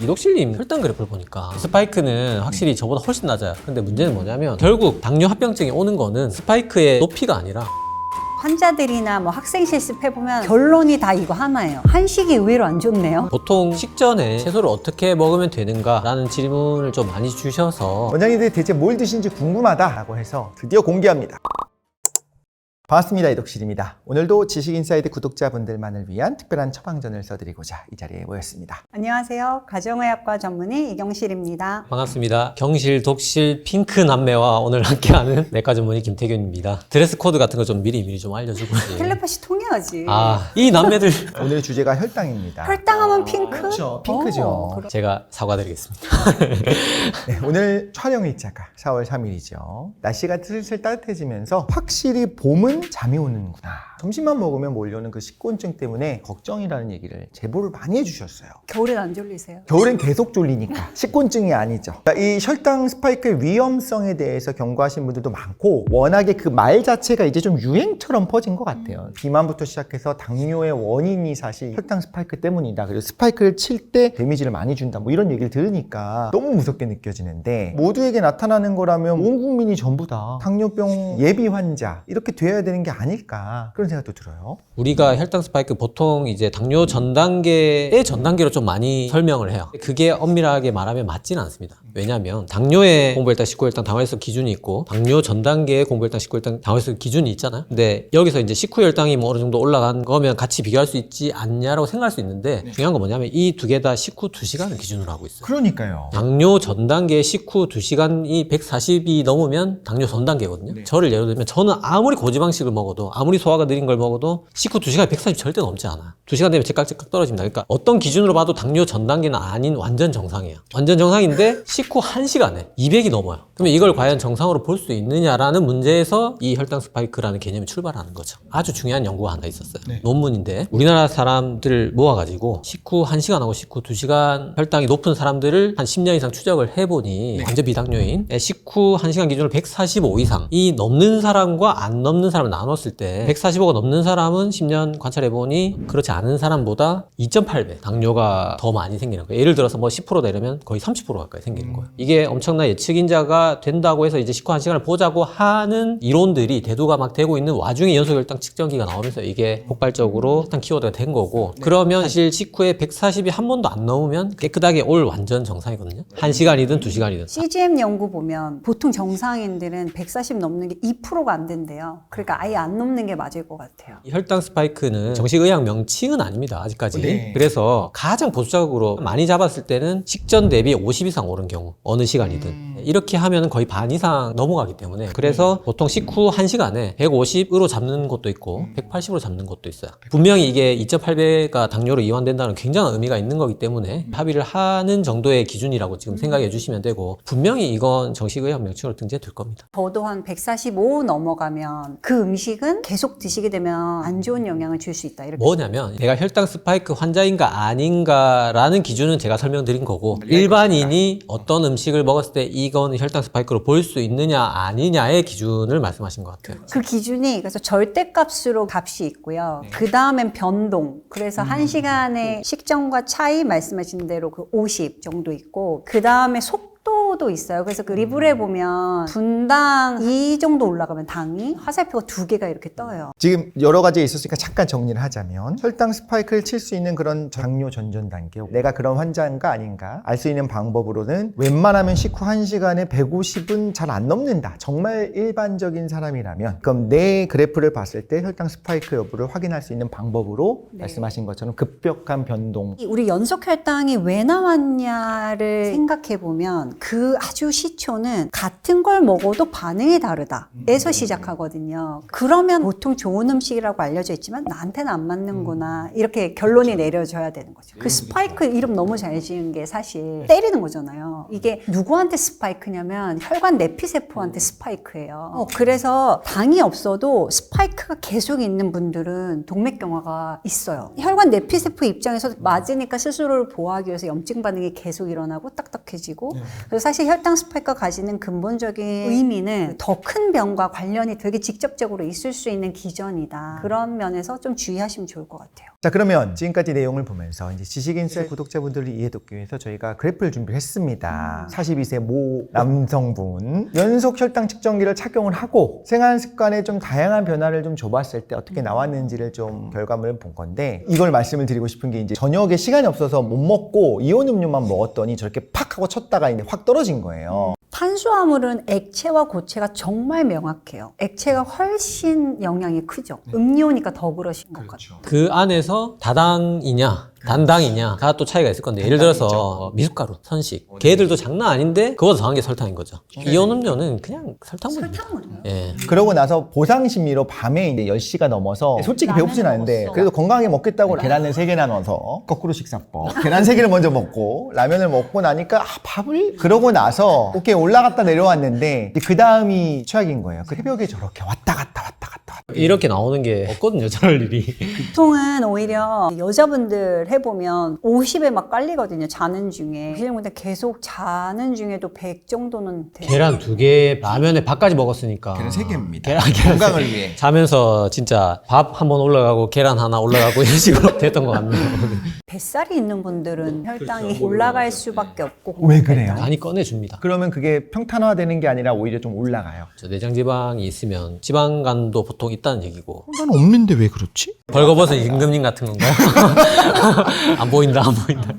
이독실님 혈당 그래프를 보니까 스파이크는 확실히 저보다 훨씬 낮아요. 근데 문제는 뭐냐면 결국 당뇨 합병증이 오는 거는 스파이크의 높이가 아니라 환자들이나 뭐 학생 실습해보면 결론이 다 이거 하나예요. 한식이 의외로 안 좋네요. 보통 식전에 채소를 어떻게 먹으면 되는가 라는 질문을 좀 많이 주셔서 원장님들이 대체 뭘 드신지 궁금하다라고 해서 드디어 공개합니다. 반갑습니다. 이독실입니다. 오늘도 지식인사이드 구독자분들만을 위한 특별한 처방전을 써드리고자 이 자리에 모였습니다. 안녕하세요. 가정의학과 전문의 이경실입니다. 반갑습니다. 경실, 독실, 핑크 남매와 오늘 함께하는 내과 전문의 김태균입니다. 드레스 코드 같은 거 좀 미리 좀 알려주고 텔레파시 통해야지. 이 남매들 오늘의 주제가 혈당입니다. 혈당하면 핑크? 그렇죠. 핑크죠. 제가 사과드리겠습니다. 네, 오늘 촬영일자가 4월 3일이죠. 날씨가 슬슬 따뜻해지면서 확실히 봄은 잠이 오는구나. 점심만 먹으면 몰려오는 그 식곤증 때문에 걱정이라는 얘기를 제보를 많이 해주셨어요. 겨울엔 안 졸리세요? 겨울엔 계속 졸리니까 식곤증이 아니죠. 이 혈당 스파이크의 위험성에 대해서 경고하신 분들도 많고 워낙에 그 말 자체가 이제 좀 유행처럼 퍼진 것 같아요. 비만부터 시작해서 당뇨의 원인이 사실 혈당 스파이크 때문이다. 그리고 스파이크를 칠 때 데미지를 많이 준다. 뭐 이런 얘기를 들으니까 너무 무섭게 느껴지는데 모두에게 나타나는 거라면 온 국민이 전부 다 당뇨병 예비 환자 이렇게 돼야 되는 게 아닐까 그런 생각도 들어요. 우리가 혈당 스파이크 보통 이제 당뇨 전 단계의 전 단계로 좀 많이 설명을 해요. 그게 엄밀하게 말하면 맞지는 않습니다. 왜냐하면 당뇨의 공부혈당, 식후혈당, 당화혈색 기준이 있고 당뇨 전 단계의 공부혈당, 식후혈당, 당화혈색 기준이 있잖아요. 근데 여기서 이제 식후혈당이 뭐 어느 정도 올라간 거면 같이 비교할 수 있지 않냐라고 생각할 수 있는데 중요한 건 뭐냐면 이 두 개 다 식후 2시간을 기준으로 하고 있어요. 그러니까요. 당뇨 전 단계 식후 2시간이 140이 넘으면 당뇨 전 단계거든요. 저를 예로 들면 저는 아무리 고지방식을 먹어도 아무리 소화가 느린 걸 먹어도 식후 2시간에 140 절대 넘지 않아요. 2시간 되면 제깍제깍 떨어집니다. 그러니까 어떤 기준으로 봐도 당뇨 전 단계는 아닌 완전 정상이에요. 완전 정상인데 식후 1시간에 200이 넘어요. 그러면 이걸 과연 정상으로 볼 수 있느냐라는 문제에서 이 혈당 스파이크라는 개념이 출발하는 거죠. 아주 중요한 연구가 하나 있었어요. 논문인데 우리나라 사람들 모아가지고 식후 1시간하고 식후 2시간 혈당이 높은 사람들을 한 10년 이상 추적을 해보니 완전 비당뇨인 식후 1시간 기준으로 145 이상이 넘는 사람과 안 넘는 사람을 나눴을 때 145가 넘는 사람은 10년 관찰해보니 그렇지 않은 사람보다 2.8배 당뇨가 더 많이 생기는 거예요. 예를 들어서 뭐 10%다 이러면 거의 30% 가까이 생기는 거예요. 이게 엄청난 예측인자가 된다고 해서 이제 식후 1시간을 보자고 하는 이론들이 대두가 막 되고 있는 와중에 연소혈당 측정기가 나오면서 이게 폭발적으로 혈당 키워드가 된 거고 그러면 사실 식후에 140이 한 번도 안 넘으면 깨끗하게 올 완전 정상이거든요. 1시간이든 2시간이든. CGM 연구 보면 보통 정상인들은 140 넘는 게 2%가 안 된대요. 그러니까 아예 안 넘는 게 맞을 것 같아요. 이 혈당 스파이크는 정식의학 명칭은 아닙니다. 아직까지. 네. 그래서 가장 보수적으로 많이 잡았을 때는 식전 대비 50 이상 오른 경우 어느 시간이든 이렇게 하면 거의 반 이상 넘어가기 때문에 그래서 보통 식후 1시간에 150으로 잡는 것도 있고 180으로 잡는 것도 있어요. 분명히 이게 2.8배가 당뇨로 이완된다는 굉장한 의미가 있는 거기 때문에 합의를 하는 정도의 기준이라고 지금 생각해 주시면 되고 분명히 이건 정식의학 명칭으로 등재될 겁니다. 저도 한 145 넘어가면 그 음식은 계속 드시게 되면 안 좋은 영향을 줄 수 있다. 이렇게. 뭐냐면 내가 혈당 스파이크 환자인가 아닌가라는 기준은 제가 설명드린 거고 일반인이 어떤 음식을 먹었을 때 이건 혈당 스파이크로 볼 수 있느냐 아니냐의 기준을 말씀하신 것 같아요. 그 기준이 그래서 절대값으로 값이 있고요. 그 다음엔 변동. 그래서 1시간의 식전과 차이 말씀하신 대로 그 50 정도 있고 그 다음에 속도도 있어요. 그래서 그 리블에 보면 분당 2 정도 올라가면 당이 화살표가 2개가 이렇게 떠요. 지금 여러 가지 있었으니까 잠깐 정리를 하자면 혈당 스파이크를 칠 수 있는 그런 당뇨 전전 단계 내가 그런 환자인가 아닌가 알 수 있는 방법으로는 웬만하면 식후 1시간에 150은 잘 안 넘는다. 정말 일반적인 사람이라면 그럼 내 그래프를 봤을 때 혈당 스파이크 여부를 확인할 수 있는 방법으로 말씀하신 것처럼 급격한 변동 우리 연속 혈당이 왜 나왔냐를 생각해 보면 그 아주 시초는 같은 걸 먹어도 반응이 다르다에서 시작하거든요. 그러면 보통 좋은 음식이라고 알려져 있지만 나한테는 안 맞는구나 이렇게 결론이 내려져야 되는 거죠. 그 스파이크 이름 너무 잘 지은 게 사실 때리는 거잖아요. 이게 누구한테 스파이크냐면 혈관 내피세포한테 스파이크예요. 그래서 당이 없어도 스파이크가 계속 있는 분들은 동맥경화가 있어요. 혈관 내피세포 입장에서 맞으니까 스스로를 보호하기 위해서 염증 반응이 계속 일어나고 딱딱해지고 그래서 사실 사실 혈당 스파이크가 가지는 근본적인 의미는 더 큰 병과 관련이 되게 직접적으로 있을 수 있는 기전이다. 그런 면에서 좀 주의하시면 좋을 것 같아요. 자, 그러면 지금까지 내용을 보면서 이제 지식인사의 구독자분들을 이해돕기 위해서 저희가 그래프를 준비했습니다. 42세 모 남성분 연속 혈당 측정기를 착용을 하고 생활 습관에 좀 다양한 변화를 좀 줘봤을 때 어떻게 나왔는지를 좀 결과물을 본 건데, 이걸 말씀을 드리고 싶은 게 이제 저녁에 시간이 없어서 못 먹고 이온 음료만 먹었더니 저렇게 팍 하고 쳤다가 이제 확 떨어진 거예요. 탄수화물은 액체와 고체가 정말 명확해요. 액체가 훨씬 영향이 크죠. 음료니까 더 그러신 것 같아요. 그 안에서 다당이냐 단당이냐가 또 차이가 있을 건데, 예를 들어서 미숫가루, 선식, 걔들도 장난 아닌데 그거보다 더한 게 설탕인 거죠. 이온 음료는 그냥 설탕물입니다. 설탕물이에요. 예. 그러고 나서 보상 심리로 밤에 이제 10시가 넘어서 솔직히 배고프진 않은데 먹었어. 그래도 건강하게 먹겠다고 계란을 3개나 넣어서 거꾸로 식사법 계란 3개를 먼저 먹고 라면을 먹고 나니까 밥을 그러고 나서 오케이 올라갔다 내려왔는데 그 다음이 최악인 거예요. 그 새벽에 저렇게 왔다 갔다 왔다 갔다 이렇게 나오는 게 없거든요, 저럴 일이. 보통은 오히려 여자분들 해보면 50에 막 깔리거든요. 자는 중에. 근데 계속 자는 중에도 100 정도는 돼요. 계란 2개, 라면에 밥까지 먹었으니까. 계란 3개입니다. 계란 건강을 위해. 자면서 진짜 밥 한 번 올라가고 계란 하나 올라가고 이런 식으로 됐던 것 같네요. 뱃살이 있는 분들은 혈당이 올라갈 수밖에 없고. 왜 그래요? 많이 꺼내줍니다. 그러면 그게 평탄화되는 게 아니라 오히려 좀 올라가요. 저 내장 지방이 있으면 지방간도 보통 있다는 얘기고. 난 없는데 왜 그렇지? 벌거벗은 임금님 같은 건가요? 안 보인다, 안 보인다.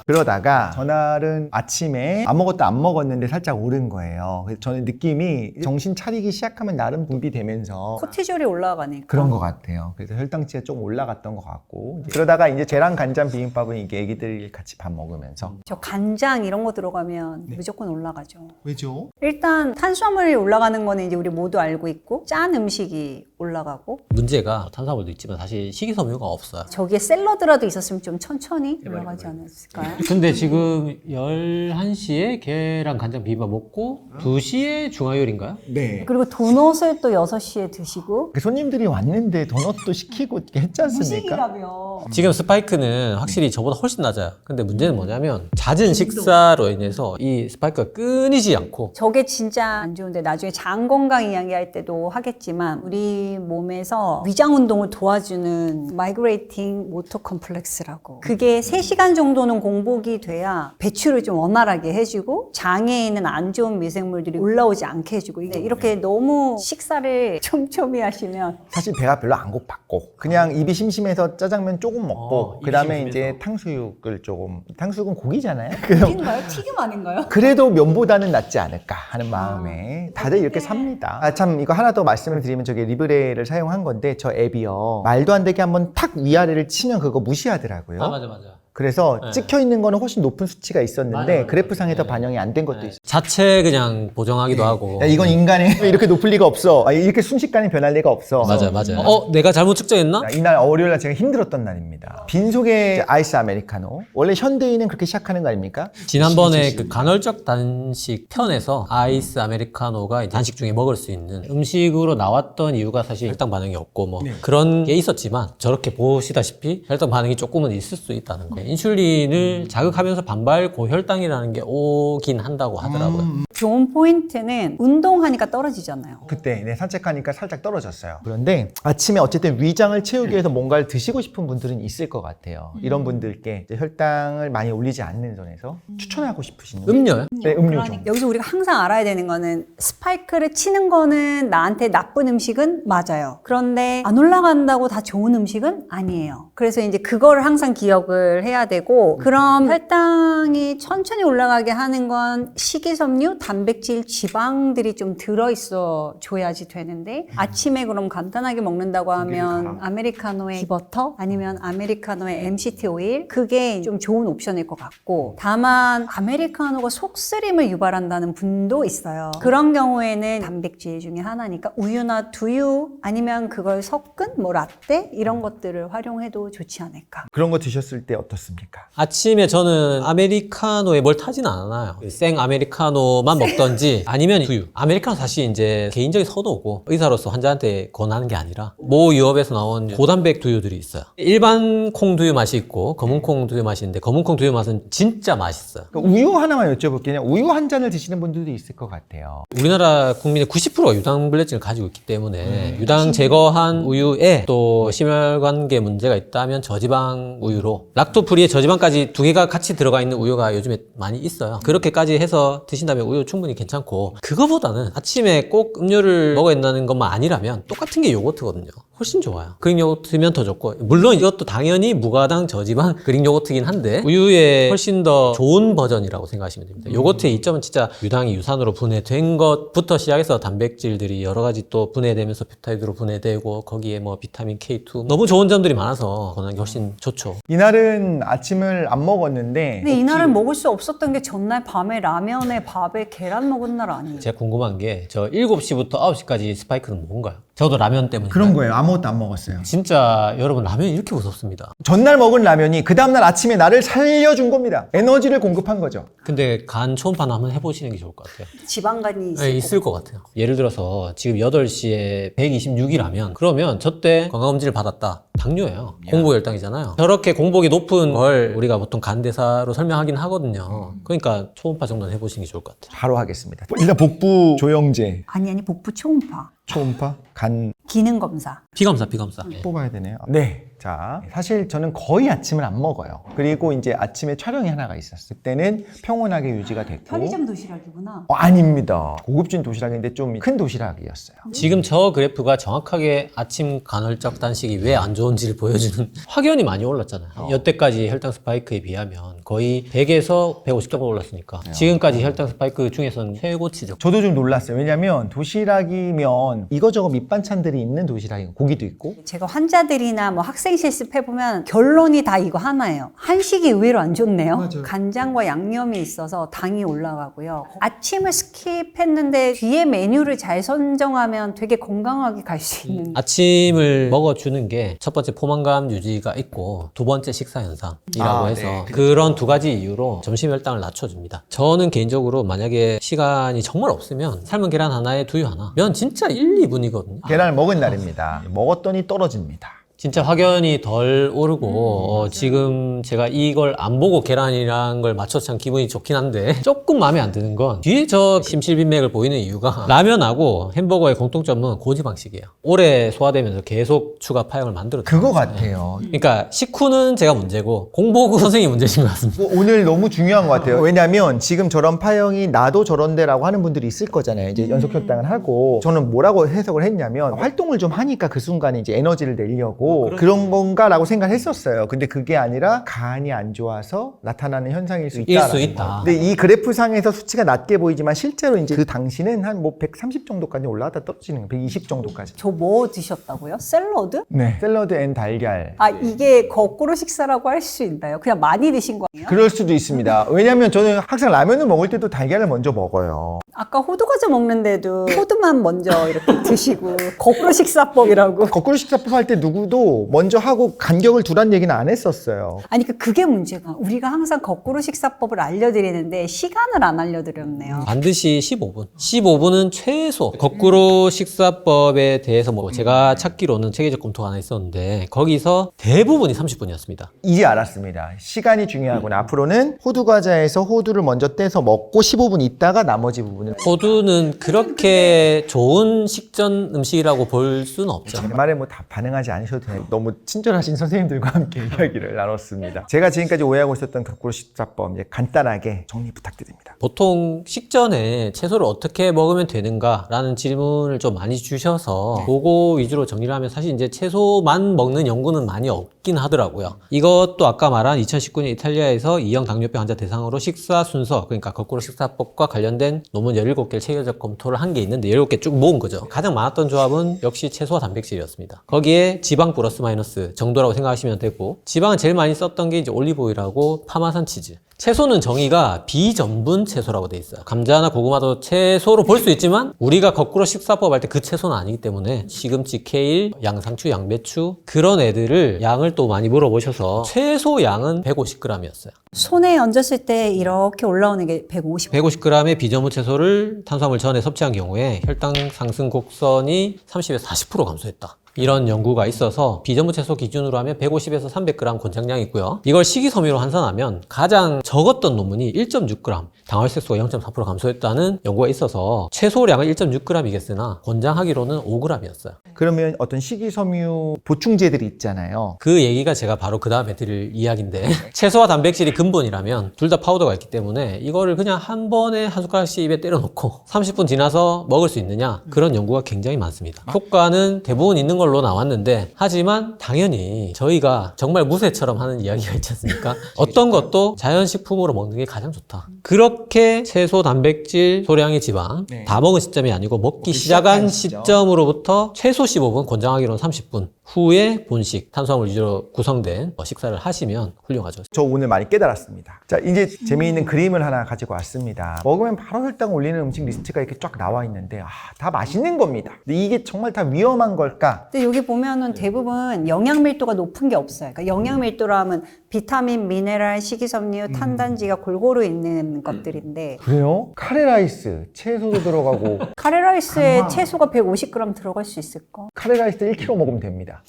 그러다가 전날은 아침에 아무것도 안 먹었는데 살짝 오른 거예요. 그래서 저는 느낌이 정신 차리기 시작하면 나름 분비되면서 코티졸이 올라가니까. 그런 것 같아요. 그래서 혈당치가 좀 올라갔던 것 같고, 그러다가 이제 계란 간장 비빔밥은 이게 애기들 같이 밥 먹으면서. 저 간장 이런 거 들어가면 무조건 올라가죠. 왜죠? 일단 탄수화물이 올라가는 거는 이제 우리 모두 알고 있고, 짠 음식이 올라가고, 문제가 탄수화물도 있지만 사실 식이섬유가 없어요. 저기에 샐러드라도 있었으면 좀 천천히 올라가지 않았을까요? 근데 지금 11시에 계란 간장 비빔밥 먹고 2시에 중화요리인가요? 네. 그리고 도넛을 또 6시에 드시고. 손님들이 왔는데 도넛도 시키고 이렇게 했지 않습니까? 무식이라며. 지금 스파이크는 확실히 저보다 훨씬 낮아요. 근데 문제는 뭐냐면 잦은 식사로 인해서 이 스파이크가 끊이지 않고. 저게 진짜 안 좋은데 나중에 장 건강 이야기할 때도 하겠지만 우리 몸에서 위장 운동을 도와주는 마이그레이팅 모터 컴플렉스라고, 그게 3시간 정도는 공복이 돼야 배출을 좀 원활하게 해주고 장에 있는 안 좋은 미생물들이 올라오지 않게 해주고, 이렇게 너무 식사를 촘촘히 하시면 사실 배가 별로 안 고팠고 그냥 입이 심심해서 짜장면 조금 먹고 입이 그 다음에 심심해서. 이제 탕수육을 조금, 탕수육은 고기잖아요. 튀김인가요? 튀김 아닌가요? 그래도 면보다는 낫지 않을까 하는 마음에 다들 이렇게 삽니다. 아, 참 이거 하나 더 말씀을 드리면 저게 리브레를 사용한 건데 저 앱이요, 말도 안 되게 한번 탁 위아래를 치면 그거 무시하더라고요. 맞아. 그래서 네. 찍혀 있는 거는 훨씬 높은 수치가 있었는데 맞아요. 그래프상에서 네. 반영이 안 된 것도 있어요. 자체 그냥 보정하기도 하고. 야, 이건 인간의 이렇게 높을 리가 없어. 아, 이렇게 순식간에 변할 리가 없어. 맞아요. 내가 잘못 측정했나? 자, 이날 월요일날 제가 힘들었던 날입니다. 빈속의 아이스 아메리카노. 원래 현대인은 그렇게 시작하는 거 아닙니까? 지난번에 그 간헐적 단식 편에서 아이스 아메리카노가 단식 중에 먹을 수 있는 음식으로 나왔던 이유가 사실 혈당 반응이 없고 뭐 그런 게 있었지만, 저렇게 보시다시피 혈당 반응이 조금은 있을 수 있다는 거예요. 인슐린을 자극하면서 반발 고혈당이라는 게 오긴 한다고 하더라고요. 좋은 포인트는 운동하니까 떨어지잖아요. 그때 산책하니까 살짝 떨어졌어요. 그런데 아침에 어쨌든 위장을 채우기 위해서 뭔가를 드시고 싶은 분들은 있을 것 같아요. 이런 분들께 이제 혈당을 많이 올리지 않는 선에서 추천하고 싶으신 음료요? 네, 음료 좀. 여기서 우리가 항상 알아야 되는 거는 스파이크를 치는 거는 나한테 나쁜 음식은 맞아요. 그런데 안 올라간다고 다 좋은 음식은 아니에요. 그래서 이제 그거를 항상 기억을 해야 되고, 그럼 혈당이 천천히 올라가게 하는 건 식이섬유, 단백질, 지방들이 좀 들어있어 줘야지 되는데, 아침에 그럼 간단하게 먹는다고 하면 아메리카노에 기버터 아니면 아메리카노에 MCT 오일, 그게 좀 좋은 옵션일 것 같고, 다만 아메리카노가 속쓰림을 유발한다는 분도 있어요. 그런 경우에는 단백질 중에 하나니까 우유나 두유 아니면 그걸 섞은 뭐 라떼 이런 것들을 활용해도 좋지 않을까. 그런 거 드셨을 때 어떻습니까? 좋습니까? 아침에 저는 아메리카노에 뭘 타진 않아요. 생 아메리카노만 먹던지 아니면 두유. 아메리카노 사실 이제 개인적인 선호고 의사로서 환자한테 권하는 게 아니라 모 유업에서 나온 고단백 두유들이 있어요. 일반 콩 두유 맛이 있고 검은 콩 두유 맛이 있는데 검은 콩 두유 맛은 진짜 맛있어요. 우유 하나만 여쭤볼게요. 우유 한 잔을 드시는 분들도 있을 것 같아요. 우리나라 국민의 90%가 유당불내증을 가지고 있기 때문에 유당 제거한 우유에 또 심혈관계 문제가 있다면 저지방 우유로 락토프리에 저지방까지 두 개가 같이 들어가 있는 우유가 요즘에 많이 있어요. 그렇게까지 해서 드신다면 우유 충분히 괜찮고 그거보다는 아침에 꼭 음료를 먹어야 된다는 것만 아니라면 똑같은 게 요거트거든요. 훨씬 좋아요. 그릭 요거트면 더 좋고 물론 이것도 당연히 무가당 저지방 그릭 요거트긴 한데 우유의 훨씬 더 좋은 버전이라고 생각하시면 됩니다. 요거트의 이점은 진짜 유당이 유산으로 분해된 것부터 시작해서 단백질들이 여러 가지 또 분해되면서 펩타이드로 분해되고 거기에 뭐 비타민 K2 너무 좋은 점들이 많아서 그거는 훨씬 좋죠. 이날은 아침을 안 먹었는데 근데 이날은 먹을 수 없었던 게 전날 밤에 라면에 밥에 계란 먹은 날 아니에요? 제가 궁금한 게 저 7시부터 9시까지 스파이크는 뭔가요? 저도 라면 때문에 그런 거예요. 아무것도 안 먹었어요. 진짜 여러분 라면이 이렇게 무섭습니다. 전날 먹은 라면이 그 다음날 아침에 나를 살려준 겁니다. 에너지를 공급한 거죠. 근데 간 초음파는 한번 해보시는 게 좋을 것 같아요. 지방간이 있을 네, 있을 것 같아요. 예를 들어서 지금 8시에 126이라면 그러면 저때 건강검진을 받았다. 당뇨예요. 공복혈당이잖아요. 저렇게 공복이 높은 걸 우리가 보통 간대사로 설명하긴 하거든요. 그러니까 초음파 정도는 해보시는 게 좋을 것 같아요. 바로 하겠습니다. 일단 복부 조영제, 아니 복부 초음파, 초음파, 간 기능 검사. 피검사. 네. 뽑아야 되네요. 네. 자, 사실 저는 거의 아침을 안 먹어요. 그리고 이제 아침에 촬영이 하나가 있었을 때는 평온하게 유지가 됐고. 편의점 도시락이구나. 아닙니다. 고급진 도시락인데 좀 큰 도시락이었어요. 지금 저 그래프가 정확하게 아침 간헐적 단식이 왜 안 좋은지를 보여주는 확연히 많이 올랐잖아요. 여태까지 혈당 스파이크에 비하면 거의 100에서 150점 올랐으니까 지금까지 혈당 스파이크 중에서는 최고치죠. 저도 좀 놀랐어요. 왜냐면 도시락이면 이거저거 밑반찬들이 있는 도시락이고 고기도 있고. 제가 환자들이나 뭐 학생 실습해보면 결론이 다 이거 하나예요. 한식이 의외로 안 좋네요. 맞아요. 간장과 양념이 있어서 당이 올라가고요. 아침을 스킵했는데 뒤에 메뉴를 잘 선정하면 되게 건강하게 갈 수 있는. 아침을 먹어주는 게 첫 번째 포만감 유지가 있고 두 번째 식사 현상이라고 해서 네. 그런 두 가지 이유로 점심 혈당을 낮춰줍니다. 저는 개인적으로 만약에 시간이 정말 없으면 삶은 계란 하나에 두유 하나 면 진짜 1, 2분이거든요. 계란을 먹은 날입니다. 먹었더니 떨어집니다. 진짜 확연히 덜 오르고 지금 제가 이걸 안 보고 계란이란 걸 맞춰서 참 기분이 좋긴 한데 조금 마음에 안 드는 건 뒤에 저 심실빈맥을 보이는 이유가 라면하고 햄버거의 공통점은 고지방식이에요. 오래 소화되면서 계속 추가 파형을 만들어요. 그거 같아요. 그러니까 식후는 제가 문제고 공복 선생님이 문제신 것 같습니다. 오늘 너무 중요한 것 같아요. 왜냐면 지금 저런 파형이 나도 저런데라고 하는 분들이 있을 거잖아요. 이제 연속 혈당을 하고 저는 뭐라고 해석을 했냐면 활동을 좀 하니까 그 순간에 이제 에너지를 내려고 그런 건가라고 생각을 했었어요. 근데 그게 아니라 간이 안 좋아서 나타나는 현상일 수 있다. 수 있다. 근데 이 그래프상에서 수치가 낮게 보이지만 실제로 이제 그 당시는 한 뭐 130 정도까지 올라갔다 떨어지는 거예요. 120 정도까지. 저 뭐 드셨다고요? 샐러드? 네. 샐러드 앤 달걀. 아 이게 거꾸로 식사라고 할 수 있나요? 그냥 많이 드신 거 아니에요? 그럴 수도 있습니다. 왜냐면 저는 항상 라면을 먹을 때도 달걀을 먼저 먹어요. 아까 호두 과자 먹는데도 호두만 먼저 이렇게 드시고 거꾸로 식사법이라고. 거꾸로 식사법 할 때 누구도 먼저 하고 간격을 두란 얘기는 안 했었어요. 아니 그게 문제가 우리가 항상 거꾸로 식사법을 알려드리는데 시간을 안 알려드렸네요. 반드시 15분. 15분은 최소. 거꾸로 식사법에 대해서 뭐 제가 찾기로는 체계적 검토가 하나 있었는데 거기서 대부분이 30분이었습니다. 이제 알았습니다. 시간이 중요하구나. 앞으로는 호두 과자에서 호두를 먼저 떼서 먹고 15분 있다가 나머지 부분을. 호두는 그렇게 좋은 식전 음식이라고 볼 수는 없죠. 제 말에 뭐 다 반응하지 않으셔도 돼요. 너무 친절하신 선생님들과 함께 이야기를 나눴습니다. 제가 지금까지 오해하고 있었던 거꾸로 식사법 이제 간단하게 정리 부탁드립니다. 보통 식전에 채소를 어떻게 먹으면 되는가라는 질문을 좀 많이 주셔서 그거 위주로 정리를 하면 사실 이제 채소만 먹는 연구는 많이 없긴 하더라고요. 이것도 아까 말한 2019년 이탈리아에서 2형 당뇨병 환자 대상으로 식사 순서, 그러니까 거꾸로 식사법과 관련된 논문 17개를 체계적 검토를 한 게 있는데 17개 쭉 모은 거죠. 가장 많았던 조합은 역시 채소와 단백질이었습니다. 거기에 지방 플러스 마이너스 정도라고 생각하시면 되고 지방은 제일 많이 썼던 게 이제 올리브오일하고 파마산 치즈. 채소는 정의가 비전분 채소라고 돼 있어요. 감자나 고구마도 채소로 볼 수 있지만 우리가 거꾸로 식사법 할 때 그 채소는 아니기 때문에 시금치, 케일, 양상추, 양배추 그런 애들을 양을 또 많이 물어보셔서 최소 양은 150g이었어요. 손에 얹었을 때 이렇게 올라오는 게 150. 150g의 비전분 채소를 탄수화물 전에 섭취한 경우에 혈당 상승 곡선이 30에서 40% 감소했다. 이런 연구가 있어서 비전분 채소 기준으로 하면 150에서 300g 권장량이 있고요. 이걸 식이섬유로 환산하면 가장 적었던 논문이 1.6g, 당활색소가 0.4% 감소했다는 연구가 있어서 채소량은 1.6g이겠으나 권장하기로는 5g이었어요. 그러면 어떤 식이섬유 보충제들이 있잖아요. 그 얘기가 제가 바로 그 다음에 드릴 이야기인데 채소와 단백질이 근본이라면 둘 다 파우더가 있기 때문에 이거를 그냥 한 번에 한 숟가락씩 입에 때려 넣고 30분 지나서 먹을 수 있느냐 그런 연구가 굉장히 많습니다. 효과는 대부분 있는 걸로 나왔는데 하지만 당연히 저희가 정말 무쇠처럼 하는 이야기가 있지 않습니까? 어떤 것도 자연식품으로 먹는 게 가장 좋다. 그렇게 채소, 단백질, 소량의 지방 다 먹은 시점이 아니고 먹기 시작한 시점으로부터 최소 15분, 권장하기로는 30분 후에 본식, 탄수화물 위주로 구성된 식사를 하시면 훌륭하죠. 저 오늘 많이 깨달았습니다. 자, 이제 재미있는 그림을 하나 가지고 왔습니다. 먹으면 바로 혈당 올리는 음식 리스트가 이렇게 쫙 나와 있는데 다 맛있는 겁니다. 근데 이게 정말 다 위험한 걸까? 근데 여기 보면은 대부분 영양 밀도가 높은 게 없어요. 그러니까 영양 밀도로 하면 비타민, 미네랄, 식이섬유, 탄단지가 골고루 있는 것들인데 그래요? 카레라이스, 채소도 들어가고 카레라이스에 채소가 150g 들어갈 수 있을까? 카레라이스 1kg 먹으면 됩니다.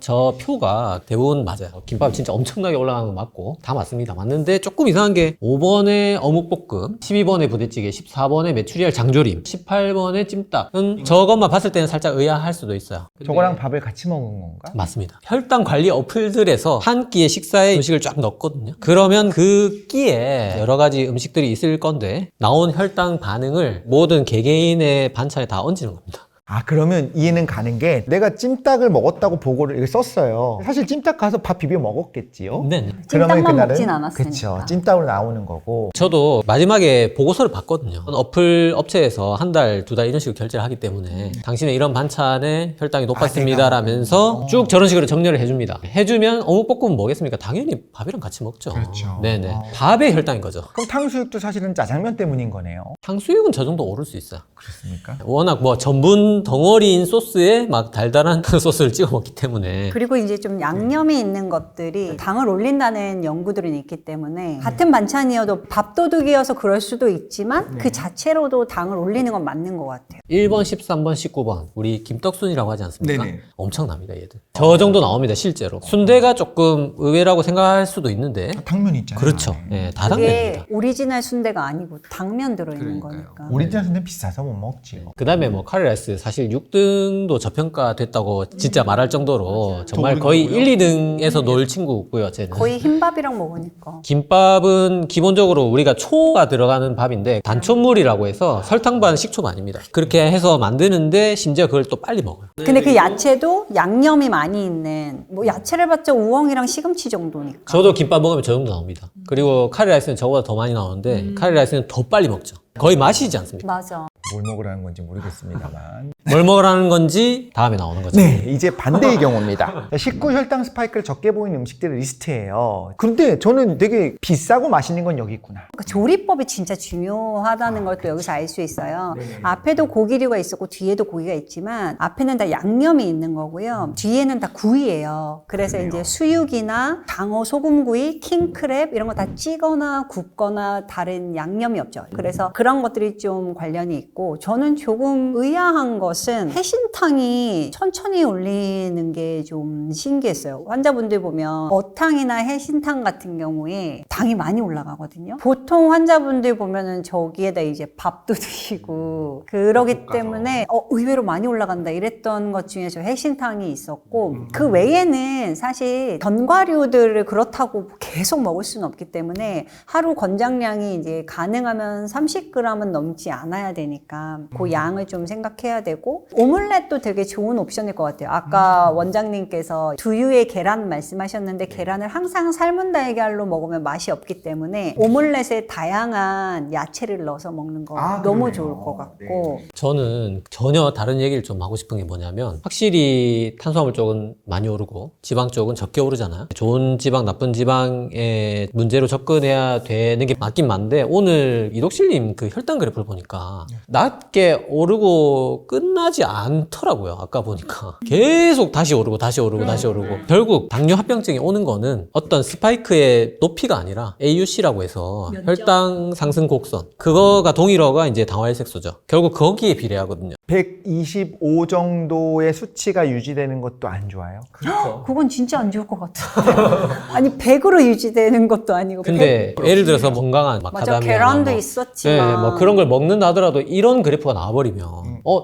저 표가 대부분 맞아요. 김밥 진짜 엄청나게 올라가는 거 맞고 다 맞습니다. 맞는데 조금 이상한 게 5번에 어묵볶음, 12번에 부대찌개, 14번에 메추리알 장조림, 18번에 찜닭은 저것만 봤을 때는 살짝 의아할 수도 있어요. 저거랑 밥을 같이 먹은 건가? 맞습니다. 혈당 관리 어플들에서 한 끼의 식사에 음식을 쫙 넣거든요. 그러면 그 끼에 여러 가지 음식들이 있을 건데 나온 혈당 반응을 모든 개개인의 반찬에 다 얹는 겁니다. 그러면 이해는 가는 게 내가 찜닭을 먹었다고 보고를 이렇게 썼어요. 사실 찜닭 가서 밥 비벼 먹었겠지요. 네. 찜닭만 먹진 않았으니까. 그렇죠. 찜닭으로 나오는 거고. 저도 마지막에 보고서를 봤거든요. 어플 업체에서 한 달, 두 달 이런 식으로 결제를 하기 때문에 당신의 이런 반찬에 혈당이 높았습니다 라면서 쭉 저런 식으로 정렬을 해줍니다. 해주면 어묵볶음은 뭐겠습니까? 당연히 밥이랑 같이 먹죠. 그렇죠. 네네. 밥의 혈당인 거죠. 그럼 탕수육도 사실은 짜장면 때문인 거네요. 탕수육은 저 정도 오를 수 있어요. 그렇습니까? 워낙 뭐 전분 덩어리인 소스에 막 달달한 소스를 찍어 먹기 때문에. 그리고 이제 좀 양념이 있는 것들이 당을 올린다는 연구들이 있기 때문에 같은 반찬이어도 밥도둑이어서 그럴 수도 있지만 그 자체로도 당을 올리는 건 맞는 것 같아요. 1번, 13번, 19번 우리 김떡순이라고 하지 않습니까? 네네. 엄청납니다 얘들. 저 정도 나옵니다 실제로. 순대가 조금 의외라고 생각할 수도 있는데 당면 있잖아요. 그렇죠. 네, 다 그게 당면입니다. 오리지널 순대가 아니고 당면 들어있는 거니까. 오리지널 순대 비싸서 못 먹지. 그 다음에 뭐 카레라이스 사실 6등도 저평가됐다고 진짜 말할 정도로 정말 거의 1, 2등에서 놀 친구고요 쟤는. 거의 흰밥이랑 먹으니까. 김밥은 기본적으로 우리가 초가 들어가는 밥인데 단초물이라고 해서 설탕 반 식초 반입니다. 그렇게 해서 만드는데 심지어 그걸 또 빨리 먹어요. 근데 그 야채도 양념이 많이 있는 뭐 야채를 봤자 우엉이랑 시금치 정도니까. 저도 김밥 먹으면 저 정도 나옵니다. 그리고 카레라이스는 저보다 더 많이 나오는데 카레라이스는 더 빨리 먹죠. 거의 마시지 않습니까? 맞아. 뭘 먹으라는 건지 모르겠습니다만. 뭘 먹으라는 건지 다음에 나오는 거죠. 네, 이제 반대의 경우입니다. 식후 혈당 스파이크를 적게 보이는 음식들의 리스트예요. 근데 저는 되게 비싸고 맛있는 건 여기 있구나. 그러니까 조리법이 진짜 중요하다는 걸 또 여기서 알 수 있어요. 앞에도 고기류가 있었고 뒤에도 고기가 있지만 앞에는 다 양념이 있는 거고요. 뒤에는 다 구이예요. 그래서 이제 수육이나 장어 소금구이, 킹크랩 이런 거 다 찌거나 굽거나 다른 양념이 없죠. 그래서 그런 것들이 좀 관련이 있고 저는 조금 의아한 것은 해신탕이 천천히 올리는 게 좀 신기했어요. 환자분들 보면 어탕이나 해신탕 같은 경우에 당이 많이 올라가거든요. 보통 환자분들 보면은 저기에다 이제 밥도 드시고 그러기 때문에 의외로 많이 올라간다 이랬던 것 중에 저 해신탕이 있었고 그 외에는 사실 견과류들을 그렇다고 계속 먹을 수는 없기 때문에 하루 권장량이 이제 가능하면 30g은 넘지 않아야 되니까 있으니까 그 양을 좀 생각해야 되고 오믈렛도 되게 좋은 옵션일 것 같아요. 아까 원장님께서 두유에 계란 말씀하셨는데 계란을 항상 삶은 달걀로 먹으면 맛이 없기 때문에 오믈렛에 다양한 야채를 넣어서 먹는 거 너무 그러네요. 좋을 것 같고 저는 전혀 다른 얘기를 좀 하고 싶은 게 뭐냐면 확실히 탄수화물 쪽은 많이 오르고 지방 쪽은 적게 오르잖아요. 좋은 지방, 나쁜 지방의 문제로 접근해야 되는 게 맞긴 맞는데 오늘 이독실님 그 혈당 그래프를 보니까 낮게 오르고 끝나지 않더라고요. 아까 보니까 계속 다시 오르고 다시 오르고 다시 오르고 결국 당뇨 합병증이 오는 거는 어떤 스파이크의 높이가 아니라 AUC라고 해서 혈당 상승 곡선 그거가 동일어가 이제 당화혈색소죠. 결국 거기에 비례하거든요. 125 정도의 수치가 유지되는 것도 안 좋아요. 그렇죠. 그건 진짜 안 좋을 것 같아요. 아니 100으로 유지되는 것도 아니고 근데 예를 들어서 건강한 맞아, 마카다미아나 계란도 뭐, 있었지만 네, 뭐 그런 걸 먹는다 하더라도 이런 그래프가 나와버리면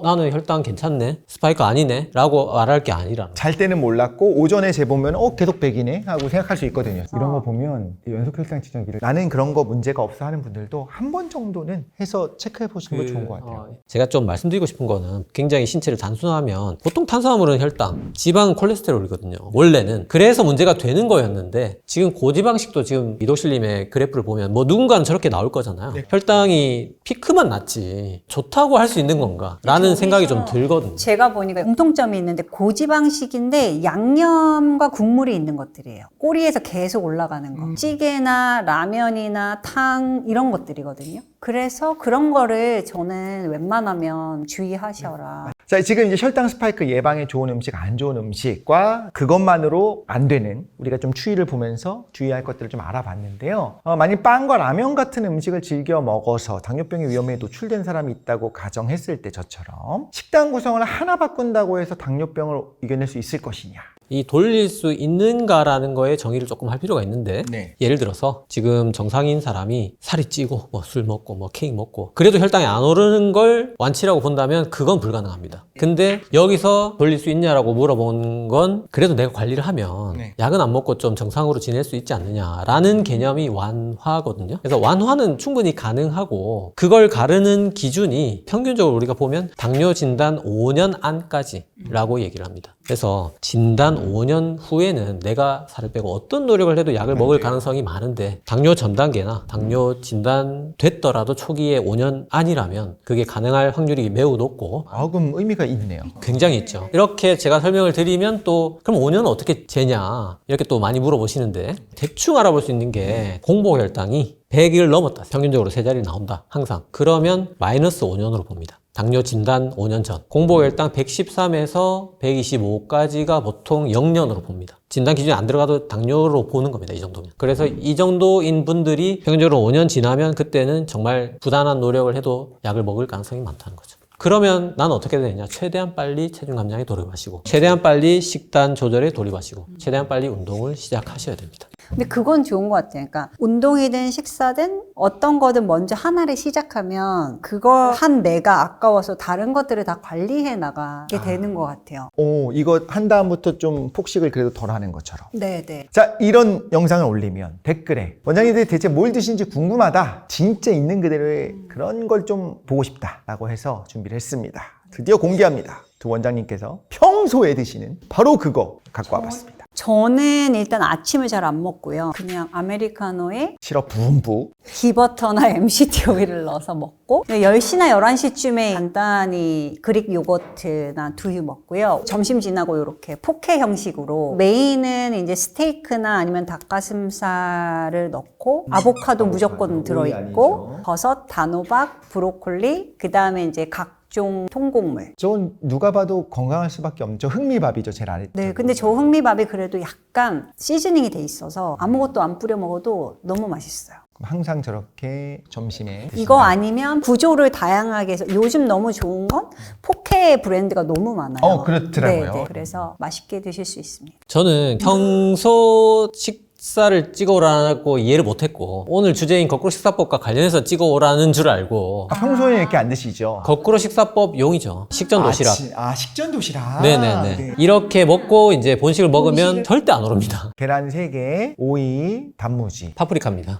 나는 혈당 괜찮네 스파이크 아니네 라고 말할 게 아니라는 거예요. 잘 때는 몰랐고 오전에 재보면 계속 100이네 하고 생각할 수 있거든요. 이런 거 보면 이 연속 혈당 측정기를 나는 그런 거 문제가 없어 하는 분들도 한 번 정도는 해서 체크해 보시는 거 좋은 것 같아요. 제가 좀 말씀드리고 싶은 거는 굉장히 신체를 단순하면 보통 탄수화물은 혈당, 지방은 콜레스테롤이거든요. 원래는. 그래서 문제가 되는 거였는데 지금 고지방식도 지금 이독실님의 그래프를 보면 뭐 누군가는 저렇게 나올 거잖아요. 혈당이 피크만 낮지 좋다고 할 수 있는 건가? 라는 생각이 좀 들거든요. 제가 보니까 공통점이 있는데 고지방식인데 양념과 국물이 있는 것들이에요. 꼬리에서 계속 올라가는 거. 찌개나 라면이나 탕 이런 것들이거든요. 그래서 그런 거를 저는 웬만하면 주의하셔라. 자, 지금 이제 혈당 스파이크 예방에 좋은 음식, 안 좋은 음식과 그것만으로 안 되는 우리가 좀 추이를 보면서 주의할 것들을 좀 알아봤는데요. 만약 빵과 라면 같은 음식을 즐겨 먹어서 당뇨병의 위험에 노출된 사람이 있다고 가정했을 때 저처럼 식단 구성을 하나 바꾼다고 해서 당뇨병을 이겨낼 수 있을 것이냐. 이 돌릴 수 있는가라는 거에 정의를 조금 할 필요가 있는데 예를 들어서 지금 정상인 사람이 살이 찌고 뭐 술 먹고 뭐 케이크 먹고 그래도 혈당이 안 오르는 걸 완치라고 본다면 그건 불가능합니다. 근데 여기서 돌릴 수 있냐라고 물어본 건 그래도 내가 관리를 하면 약은 안 먹고 좀 정상으로 지낼 수 있지 않느냐라는 개념이 완화거든요. 그래서 완화는 충분히 가능하고 그걸 가르는 기준이 평균적으로 우리가 보면 당뇨 진단 5년 안까지라고 얘기를 합니다. 그래서 진단 5년 후에는 내가 살을 빼고 어떤 노력을 해도 약을 먹을 가능성이 많은데 당뇨 전 단계나 당뇨 진단 됐더라도 초기에 5년 안이라면 그게 가능할 확률이 매우 높고 그럼 의미가 있네요. 굉장히 있죠. 이렇게 제가 설명을 드리면 또 그럼 5년은 어떻게 재냐 이렇게 또 많이 물어보시는데 대충 알아볼 수 있는 게 공복혈당이 100을 넘었다. 평균적으로 세 자리 나온다. 항상. 그러면 마이너스 5년으로 봅니다. 당뇨 진단 5년 전. 공복혈당 113에서 125까지가 보통 0년으로 봅니다. 진단 기준이 안 들어가도 당뇨로 보는 겁니다. 이 정도면. 그래서 이 정도인 분들이 평균적으로 5년 지나면 그때는 정말 부단한 노력을 해도 약을 먹을 가능성이 많다는 거죠. 그러면 나는 어떻게 되느냐? 최대한 빨리 체중 감량에 돌입하시고 최대한 빨리 식단 조절에 돌입하시고 최대한 빨리 운동을 시작하셔야 됩니다. 근데 그건 좋은 것 같아요. 그러니까 운동이든 식사든 어떤 거든 먼저 하나를 시작하면 그거 한 내가 아까워서 다른 것들을 다 관리해 나가게 되는 것 같아요. 이거 한 다음부터 좀 폭식을 그래도 덜 하는 것처럼. 네네. 자, 이런 영상을 올리면 댓글에 원장님들이 대체 뭘 드시는지 궁금하다. 진짜 있는 그대로의 그런 걸 좀 보고 싶다라고 해서 준비를 했습니다. 드디어 공개합니다. 두 원장님께서 평소에 드시는 바로 그거 갖고 와봤습니다. 저는 일단 아침을 잘 안 먹고요. 그냥 아메리카노에 시럽 듬뿍. 기버터나 MCT 오일을 넣어서 먹고 10시나 11시쯤에 간단히 그릭 요거트나 두유 먹고요. 점심 지나고 이렇게 포케 형식으로 메인은 이제 스테이크나 아니면 닭가슴살을 넣고 아보카도 무조건 들어있고 버섯, 단호박, 브로콜리 그 다음에 이제 각종 통곡물. 전 누가 봐도 건강할 수밖에 없죠. 흑미밥이죠, 제일 아래. 네, 근데 저 흑미밥이 그래도 약간 시즈닝이 돼 있어서 아무것도 안 뿌려 먹어도 너무 맛있어요. 항상 저렇게 점심에 이거 아니면 구조를 다양하게 해서 요즘 너무 좋은 건 포케 브랜드가 너무 많아요. 그렇더라고요. 네, 그래서 맛있게 드실 수 있습니다. 저는 평소 식사를 찍어오라고 이해를 못했고 오늘 주제인 거꾸로 식사법과 관련해서 찍어오라는 줄 알고 평소에 이렇게 안 드시죠? 거꾸로 식사법 용이죠. 식전 도시락. 식전 도시락. 네네네. 네. 이렇게 먹고 이제 본식을 먹으면 절대 안 오릅니다. 계란 3개, 오이, 단무지. 파프리카입니다.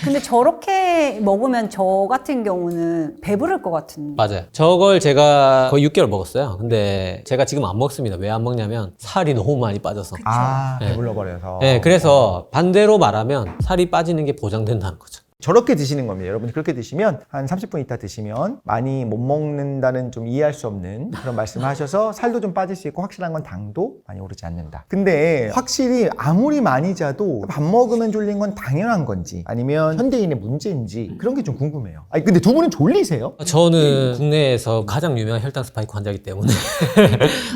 근데 저렇게 하루에 먹으면 저 같은 경우는 배부를 것 같은. 맞아요. 저걸 제가 거의 6개월 먹었어요. 근데 제가 지금 안 먹습니다. 왜 안 먹냐면 살이 너무 많이 빠져서. 네. 배불러버려서. 네, 그래서 반대로 말하면 살이 빠지는 게 보장된다는 거죠. 저렇게 드시는 겁니다. 여러분 그렇게 드시면 한 30분 있다 드시면 많이 못 먹는다는 좀 이해할 수 없는 그런 말씀을 하셔서 살도 좀 빠질 수 있고 확실한 건 당도 많이 오르지 않는다. 근데 확실히 아무리 많이 자도 밥 먹으면 졸린 건 당연한 건지 아니면 현대인의 문제인지 그런 게 좀 궁금해요. 아니 근데 두 분은 졸리세요? 저는 국내에서 가장 유명한 혈당 스파이크 환자이기 때문에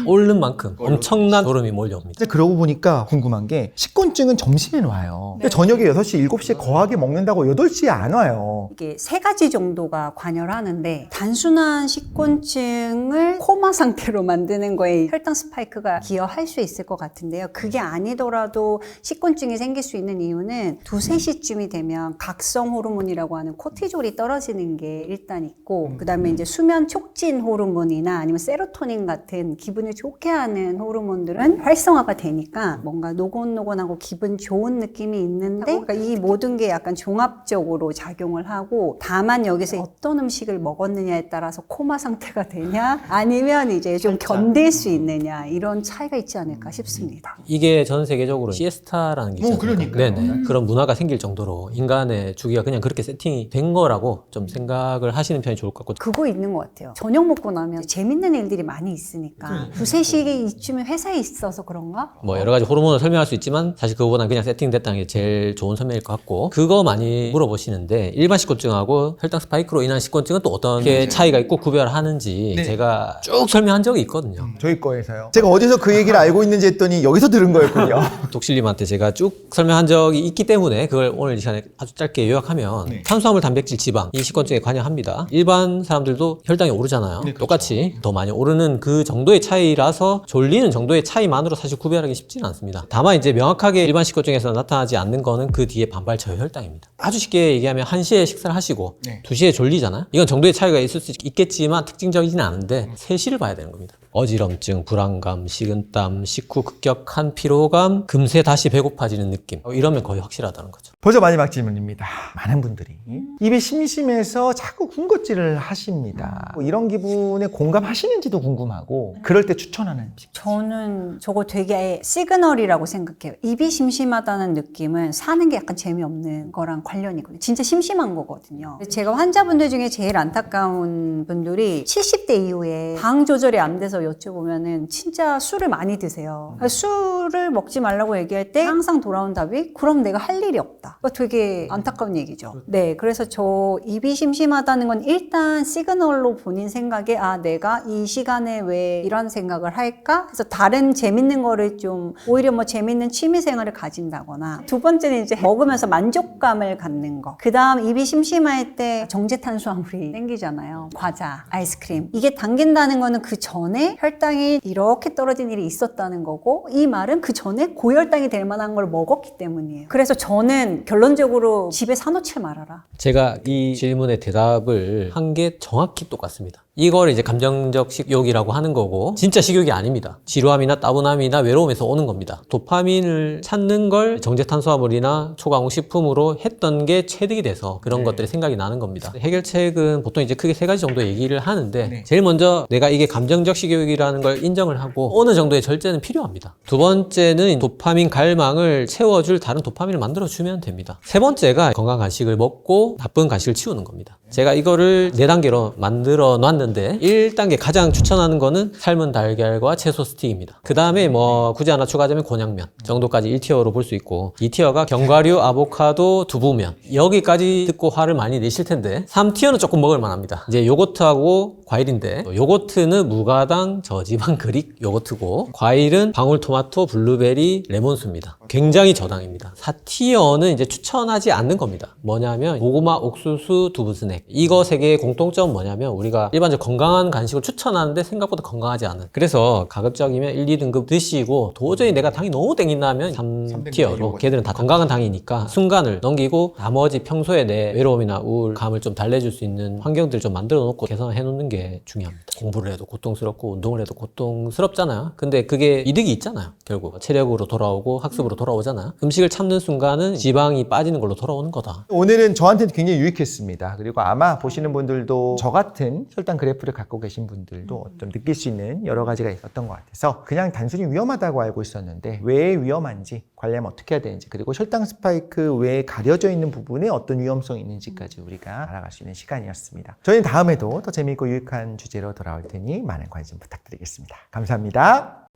오른 만큼 엄청난 졸음이 몰려옵니다. 근데 그러고 보니까 궁금한 게 식곤증은 점심에 와요. 그러니까 저녁에 6시, 7시에 거하게 먹는다고 8시에 안 와요. 이게 3가지 정도가 관여를 하는데 단순한 식곤증을 코마 상태로 만드는 거에 혈당 스파이크가 기여할 수 있을 것 같은데요. 그게 아니더라도 식곤증이 생길 수 있는 이유는 2, 3시쯤이 되면 각성 호르몬이라고 하는 코티졸이 떨어지는 게 일단 있고 그 다음에 이제 수면 촉진 호르몬이나 아니면 세로토닌 같은 기분을 좋게 하는 호르몬들은 활성화가 되니까 뭔가 노곤노곤하고 기분 좋은 느낌이 있는데 그러니까 이 모든 게 약간 종합적으로 작용을 하고 다만 여기서 어떤 음식을 먹었느냐에 따라서 코마 상태가 되냐 아니면 이제 좀 견딜 수 있느냐 이런 차이가 있지 않을까 싶습니다. 이게 전 세계적으로 시에스타라는 게 있잖아요. 그러니까요. 네네. 그런 문화가 생길 정도로 인간의 주기가 그냥 그렇게 세팅이 된 거라고 좀 생각을 하시는 편이 좋을 것 같고 그거 있는 것 같아요. 저녁 먹고 나면 재밌는 일들이 많이 있으니까 2, 3시 이쯤에 회사에 있어서 그런가? 뭐 여러 가지 호르몬을 설명할 수 있지만 사실 그거보다는 그냥 세팅됐다는 게 제일 좋은 설명일 것 같고 그거 많이 물어보시는데 일반 식곤증하고 혈당 스파이크로 인한 식곤증은 또 어떤 게 차이가 있고 구별하는지 제가 쭉 설명한 적이 있거든요. 저희 거에서요. 제가 어디서 그 얘기를 알고 있는지 했더니 여기서 들은 거였군요. 독실님한테 제가 쭉 설명한 적이 있기 때문에 그걸 오늘 이 시간에 아주 짧게 요약하면 탄수화물, 단백질, 지방 이 식곤증에 관여합니다. 일반 사람들도 혈당이 오르잖아요. 똑같이 더 많이 오르는 그 정도의 차이라서 졸리는 정도의 차이만으로 사실 구별하기 쉽지는 않습니다. 다만 이제 명확하게 일반 식곤증에서 나타나지 않는 거는 그 뒤에 반발 저혈당입니다. 아주 쉽게 얘기하면 1시에 식사를 하시고 2시에 졸리잖아요. 이건 정도의 차이가 있을 수 있겠지만 특징적이진 않은데 3시를 봐야 되는 겁니다. 어지럼증, 불안감, 식은땀, 식후 급격한 피로감, 금세 다시 배고파지는 느낌 이러면 거의 확실하다는 거죠. 벌써 마지막 질문입니다. 많은 분들이 입이 심심해서 자꾸 군것질을 하십니다. 이런 기분에 공감하시는지도 궁금하고 그럴 때 추천하는 음식. 저는 저거 되게 시그널이라고 생각해요. 입이 심심하다는 느낌은 사는 게 약간 재미없는 거랑 관련이거든요. 진짜 심심한 거거든요. 제가 환자분들 중에 제일 안타까운 분들이 70대 이후에 당 조절이 안 돼서 여쭤보면은 진짜 술을 많이 드세요. 술을 먹지 말라고 얘기할 때 항상 돌아온 답이 그럼 내가 할 일이 없다. 되게 안타까운 얘기죠. 네, 그래서 저 입이 심심하다는 건 일단 시그널로 본인 생각에 내가 이 시간에 왜 이런 생각을 할까? 그래서 다른 재밌는 거를 좀 오히려 뭐 재밌는 취미 생활을 가진다거나 두 번째는 이제 먹으면서 만족감을 갖는 거. 그 다음 입이 심심할 때 정제 탄수화물이 땡기잖아요. 과자, 아이스크림. 이게 당긴다는 거는 그 전에 혈당이 이렇게 떨어진 일이 있었다는 거고 이 말은 그 전에 고혈당이 될 만한 걸 먹었기 때문이에요. 그래서 저는 결론적으로 집에 사놓지 말아라. 제가 이 질문의 대답을 한 게 정확히 똑같습니다. 이걸 이제 감정적 식욕이라고 하는 거고 진짜 식욕이 아닙니다. 지루함이나 따분함이나 외로움에서 오는 겁니다. 도파민을 찾는 걸 정제탄수화물이나 초강호 식품으로 했던 게 체득이 돼서 그런 것들이 생각이 나는 겁니다. 해결책은 보통 이제 크게 3가지 정도 얘기를 하는데 제일 먼저 내가 이게 감정적 식욕이라는 걸 인정을 하고 어느 정도의 절제는 필요합니다. 두 번째는 도파민 갈망을 채워줄 다른 도파민을 만들어주면 됩니다. 세 번째가 건강한 간식을 먹고 나쁜 간식을 치우는 겁니다. 제가 이거를 4단계로 만들어 놨는데 1단계 가장 추천하는 거는 삶은 달걀과 채소 스틱입니다. 그 다음에 뭐 굳이 하나 추가하자면 곤약면 정도까지 1티어로 볼 수 있고 2티어가 견과류, 아보카도, 두부면 여기까지 듣고 화를 많이 내실 텐데 3티어는 조금 먹을 만합니다. 이제 요거트하고 과일인데 요거트는 무가당 저지방 그릭 요거트고 과일은 방울토마토, 블루베리, 레몬수입니다. 굉장히 저당입니다. 4티어는 이제 추천하지 않는 겁니다. 뭐냐면 고구마, 옥수수, 두부 스낵 이거 3개의 공통점은 뭐냐면 우리가 일반적으로 건강한 간식을 추천하는데 생각보다 건강하지 않은 그래서 가급적이면 1, 2등급 드시고 도저히 내가 당이 너무 땡긴다면 3티어로 걔들은 다 건강한 당이니까 순간을 넘기고 나머지 평소에 내 외로움이나 우울감을 좀 달래줄 수 있는 환경들을 좀 만들어 놓고 개선해 놓는 게 중요합니다. 공부를 해도 고통스럽고 운동을 해도 고통스럽잖아요. 근데 그게 이득이 있잖아요. 결국 체력으로 돌아오고 학습으로 돌아오잖아요. 음식을 참는 순간은 지방이 빠지는 걸로 돌아오는 거다. 오늘은 저한테는 굉장히 유익했습니다. 그리고 아마 보시는 분들도 저 같은 혈당 그래프를 갖고 계신 분들도 좀 느낄 수 있는 여러 가지가 있었던 것 같아서 그냥 단순히 위험하다고 알고 있었는데 왜 위험한지, 관리하면 어떻게 해야 되는지, 그리고 혈당 스파이크 외에 가려져 있는 부분에 어떤 위험성이 있는지까지 우리가 알아갈 수 있는 시간이었습니다. 저희는 다음에도 더 재미있고 유익한 주제로 돌아올 테니 많은 관심 부탁드리겠습니다. 감사합니다.